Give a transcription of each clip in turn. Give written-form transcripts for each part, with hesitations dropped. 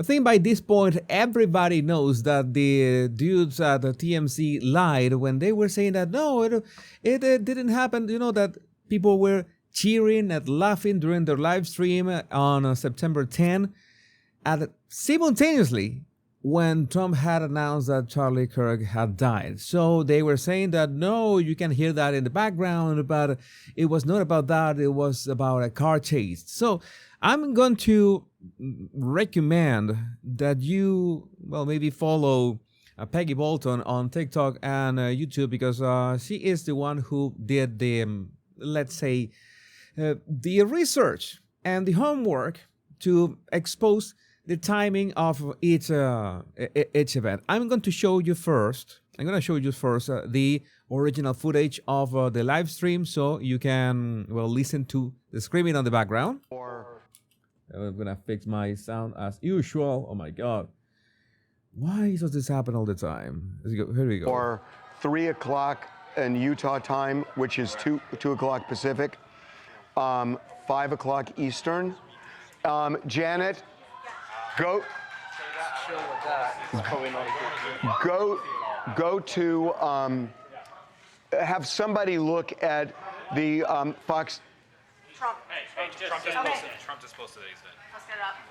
think by this point, everybody knows that the dudes at the TMZ lied when they were saying that, no, it didn't happen. You know, that people were cheering and laughing during their live stream on September 10. And simultaneously, when Trump had announced that Charlie Kirk had died. So they were saying that, no, you can hear that in the background, but it was not about that. It was about a car chase. So I'm going to recommend that you, well, maybe follow Peggy Bolton on TikTok and YouTube, because she is the one who did the, let's say, the research and the homework to expose the timing of each event. I'm going to show you first. The original footage of the live stream, so you can, well, listen to the screaming on the background. I'm gonna fix my sound as usual. Oh my God, why does this happen all the time? Here we go. Or 3 o'clock in Utah time, which is 2 o'clock Pacific, 5 o'clock Eastern. Janet, go to have somebody look at the Fox.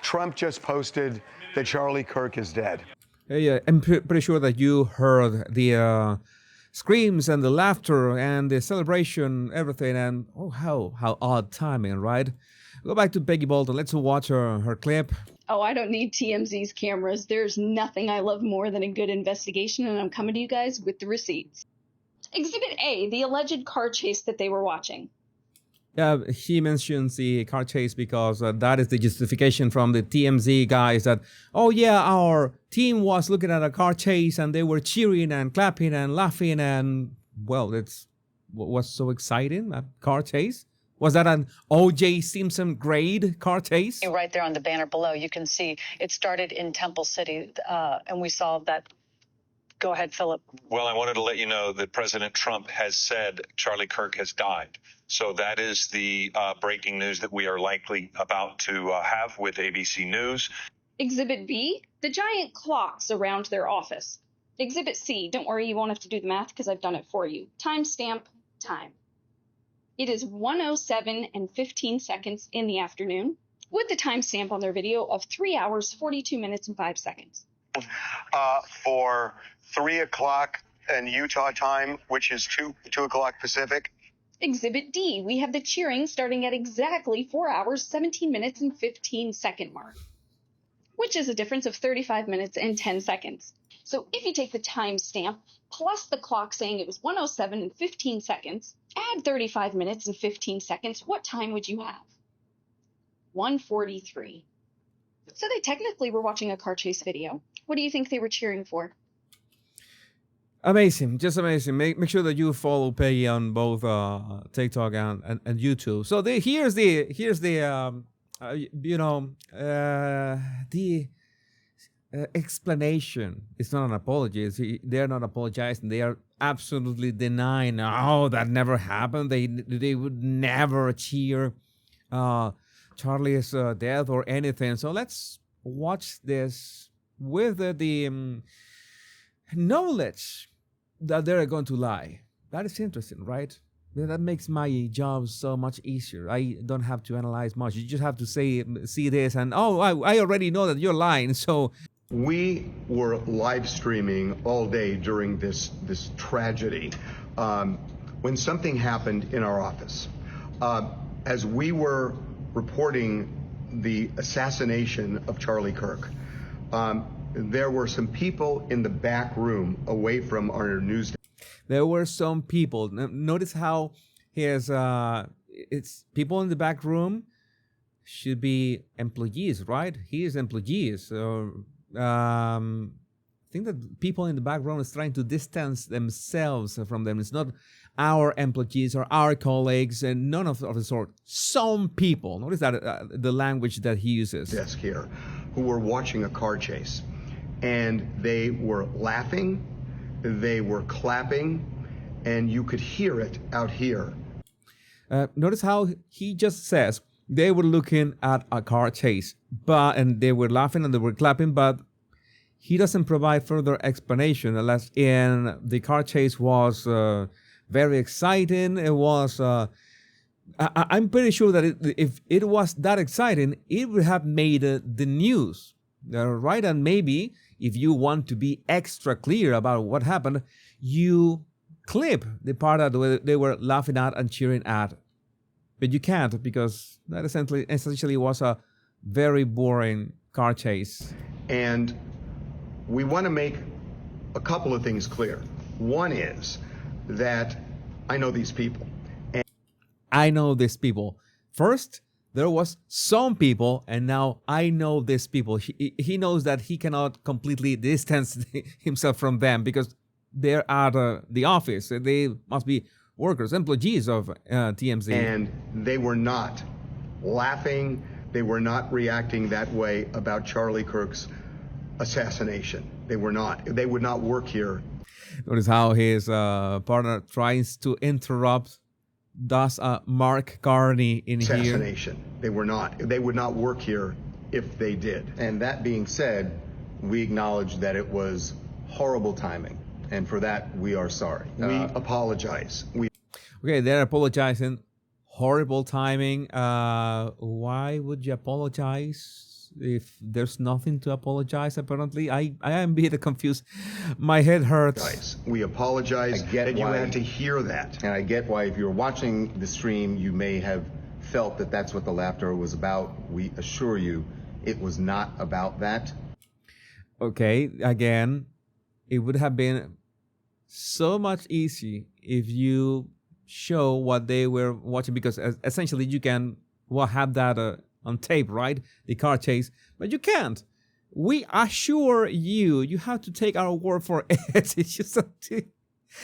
Trump just posted that Charlie Kirk is dead. Yeah, I'm pretty sure that you heard the screams and the laughter and the celebration, everything, and oh, how odd timing, right? Go back to Peggy Bolton. Let's watch her clip. Oh, I don't need TMZ's cameras. There's nothing I love more than a good investigation, and I'm coming to you guys with the receipts. Exhibit A, the alleged car chase that they were watching. Yeah, he mentions the car chase because that is the justification from the TMZ guys that, oh yeah, our team was looking at a car chase and they were cheering and clapping and laughing, and well, it's what's so exciting, a car chase? Was that an O.J. Simpson grade car chase? Right there on the banner below, you can see it started in Temple City, and we saw that. Go ahead, Philip. Well, I wanted to let you know that President Trump has said Charlie Kirk has died. So that is the breaking news that we are likely about to have with ABC News. Exhibit B, the giant clocks around their office. Exhibit C, don't worry, you won't have to do the math because I've done it for you. Timestamp, time. It is 1:07 and 15 seconds in the afternoon, with the timestamp on their video of 3 hours, 42 minutes, and 5 seconds. For 3 o'clock in Utah time, which is 2 o'clock Pacific. Exhibit D, we have the cheering starting at exactly 4 hours, 17 minutes, and 15 second mark, which is a difference of 35 minutes and 10 seconds. So if you take the timestamp plus the clock saying it was 1:07 and 15 seconds, add 35 minutes and 15 seconds, what time would you have? 1:43. So they technically were watching a car chase video. What do you think they were cheering for? Amazing, just amazing. Make sure that you follow Peggy on both TikTok and YouTube. So here's the explanation. It's not an apology. They're not apologizing. They are absolutely denying. Oh, that never happened. They would never cheer Charlie's death or anything. So let's watch this with the knowledge that they're going to lie. That is interesting, right? That makes my job so much easier. I don't have to analyze much. You just have to see this, and oh, I already know that you're lying. So we were live streaming all day during this tragedy when something happened in our office. As we were reporting the assassination of Charlie Kirk, there were some people in the back room away from our news. There were some people. Notice how it's people in the back room should be employees, right? He is employees. So I think that people in the back room is trying to distance themselves from them. It's not our employees or our colleagues, and none of the sort. Some people. Notice that the language that he uses. Desk here, who were watching a car chase. And they were laughing, they were clapping, and you could hear it out here. Notice how he just says they were looking at a car chase. and they were laughing and they were clapping, but he doesn't provide further explanation unless in the car chase was very exciting. It was, I'm pretty sure that if it was that exciting, it would have made the news, right? And maybe if you want to be extra clear about what happened, you clip the part that they were laughing at and cheering at. But you can't, because that essentially was a very boring car chase. And we want to make a couple of things clear. One is that I know these people. I know these people. First, there was some people, and now I know these people. He knows that he cannot completely distance himself from them because they're at the office. They must be workers, employees of TMZ. And they were not laughing. They were not reacting that way about Charlie Kirk's assassination. They were not. They would not work here. Notice how his partner tries to interrupt. Does Mark Carney in assassination. here? They were not. They would not work here if they did. And that being said, we acknowledge that it was horrible timing. And for that, we are sorry. We apologize. Okay, they're apologizing. Horrible timing. Why would you apologize if there's nothing to apologize? Apparently, I am a bit confused. My head hurts. We apologize. I get that you why- had to hear that. And I get why if you're watching the stream, you may have felt that that's what the laughter was about. We assure you it was not about that. Okay, again, it would have been so much easy if you show what they were watching, because essentially you can have that on tape, right? The car chase, but you can't. We assure you, you have to take our word for it. It's just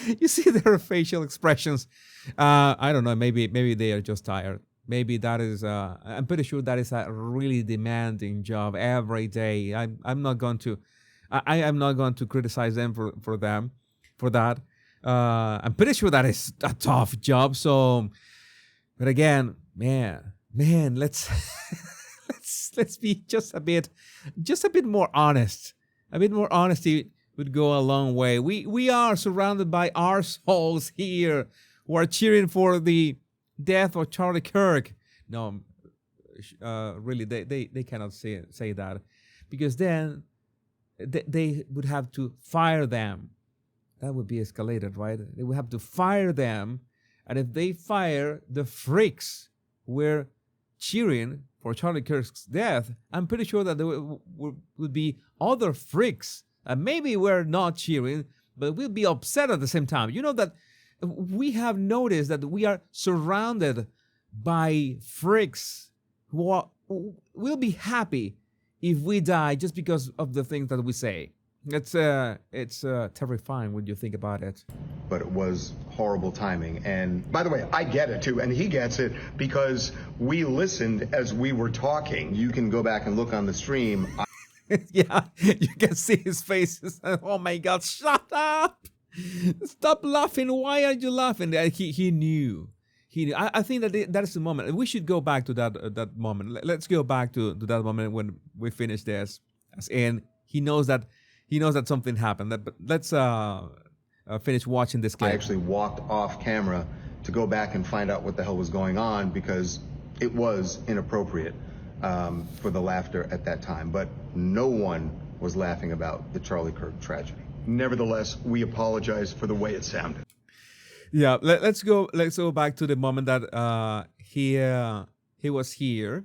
you see their facial expressions. I don't know. Maybe they are just tired. Maybe that is. I'm pretty sure that is a really demanding job every day. I'm not going to. I am not going to criticize them for that. I'm pretty sure that is a tough job. So, but again, man, let's let's be just a bit more honest. A bit more honesty would go a long way. We are surrounded by arseholes here who are cheering for the death of Charlie Kirk. No, really, they cannot say that, because then they would have to fire them. That would be escalated, right? They would have to fire them, and if they fire the freaks were cheering for Charlie Kirk's death, I'm pretty sure that there would be other freaks that maybe we're not cheering, but will be upset at the same time. You know that we have noticed that we are surrounded by freaks who will be happy if we die just because of the things that we say. It's terrifying when you think about it. But it was horrible timing. And by the way, I get it too, and he gets it, because we listened as we were talking. You can go back and look on the stream. Yeah, you can see his face. Oh my God, shut up! Stop laughing. Why are you laughing? He knew. I think that is the moment. We should go back to that moment. Let's go back to that moment when we finish this. As in, he knows that something happened. But let's finish watching this clip. I actually walked off camera to go back and find out what the hell was going on, because it was inappropriate for the laughter at that time. But no one was laughing about the Charlie Kirk tragedy. Nevertheless, we apologize for the way it sounded. Yeah, let's go back to the moment that he was here.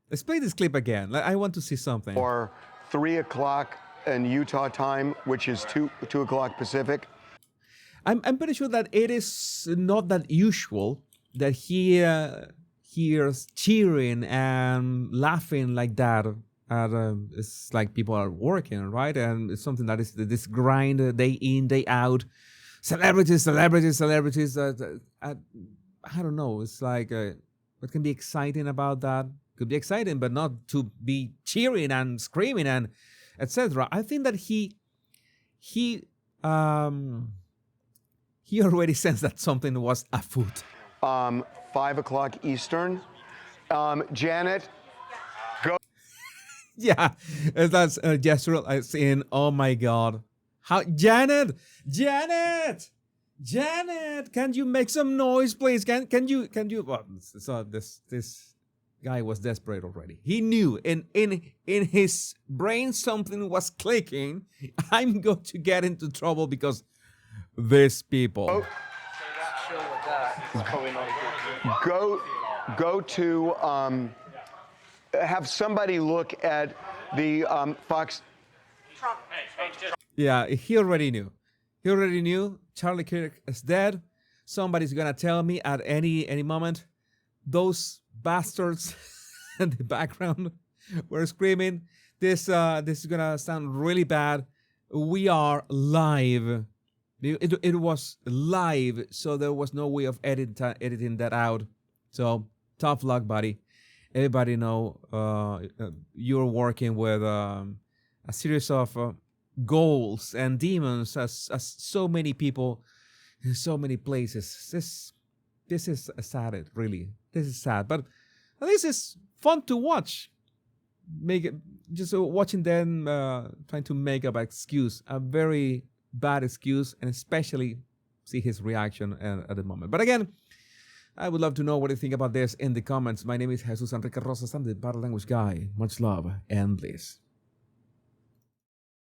Let's play this clip again. I want to see something. Or 3 o'clock in Utah time, which is 2 o'clock Pacific. I'm pretty sure that it is not that usual that he hears cheering and laughing like that. It's like people are working, right? And it's something that is this grind day in, day out. Celebrities. I don't know. It's like what can be exciting about that? Could be exciting, but not to be cheering and screaming and etc. I think that he already sensed that something was afoot. 5 o'clock Eastern. Janet, go. Yeah, that's a gesture as in, oh my God. How, Janet, can you make some noise, please? Can you, well, so this guy was desperate already. He knew in his brain something was clicking. I'm going to get into trouble because these people. Go to have somebody look at the Fox. Yeah, he already knew. He already knew Charlie Kirk is dead. Somebody's gonna tell me at any moment. Those bastards in the background were screaming. This is gonna sound really bad. We are live. It was live, so there was no way of editing that out. So tough luck, buddy. Everybody know you're working with a series of goals and demons as so many people in so many places. This is sad, really. This is sad, but at least it's fun to watch. Make it just watching them trying to make up an excuse, a very bad excuse, and especially see his reaction at the moment. But again, I would love to know what you think about this in the comments. My name is Jesus Enrique Rosas. I'm the Paralanguage Guy. Much love and bliss.